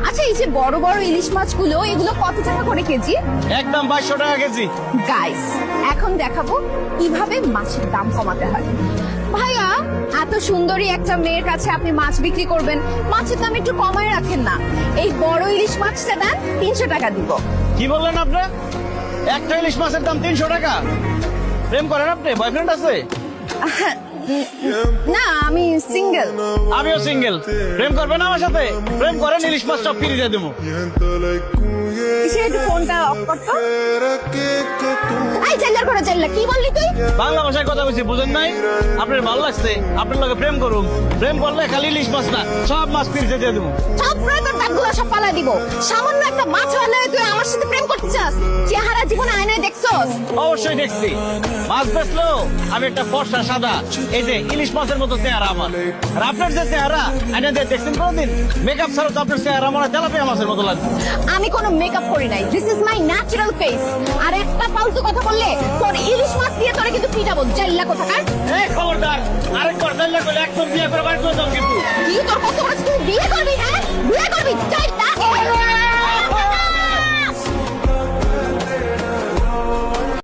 আচ্ছা, এই যে বড় বড় ইলিশ মাছগুলো, এগুলো কত টাকা করে কেজি? একদম 2200 টাকা কেজি। গাইস, এখন দেখাবো কিভাবে মাছের দাম কমাতে হয়। ভাইয়া, এত সুন্দরী একটা মেয়ের কাছে আপনি মাছ বিক্রি করবেন, মাছের দাম একটু কমায় রাখেন না। এই বড় ইলিশ মাছটা দেন, 300 টাকা দিব। কি বললেন আপনি? একটা ইলিশ মাছের দাম 300 টাকা? প্রেম করেন আপনি? বয়ফ্রেন্ড আছে? না, আমি সিঙ্গেল। আমিও সিঙ্গেল। প্রেম করবেন আমার সাথে? প্রেম করেন, ইলিশ মাছ সব ফ্রি দিয়ে দেবো। কিসের একটু ফোনটা অফ করতো। এই চেল্লার করে চেল্লা, কি বললি তুই? বাংলা ভাষায় কথা বলছি, বুঝেন নাই? আপনার ভালো লাগছে, আপনার লগে প্রেম করুন। প্রেম করলে খালি ইলিশ মাছ না, সব মাছ ফ্রি দিয়ে দেবো। সব তোর দাঁতগুলো সব পালা দিব। সামান্য একটা মাছ রান্নায় তুই আমার সাথে প্রেম করতে চাস? চেহারা জীবনে আয়নায় দেখছস? অবশ্যই দেখছি। মাছ বেচলো আমি একটা ফর্সা সাদা, এই যে ইলিশ মাছের মতো চেহারা আমার। আর আপনার যে চেহারা, আয়না দিয়ে দেখছেন কোনদিন? মেকআপ ছাড়া তো আপনার চেহারা মনে হয় তেলাপিয়া মাছের মতো লাগবে। আমি কোনো মেকআপ করি নাই, this is my natural face. আর একটা ফালতু কথা বললে তোর ইলিশ মাছ দিয়ে তোরে কিন্তু পিটাবো, জাইল্লা কোথাকার। এই খবরদার, আরেকবার জানলা করলে একদম বিয়ে করে বাড়ি চলে যাও কিন্তু। কি তোর কত বড়, তুই বিয়ে করবি? হ্যাঁ, বিয়ে করবি?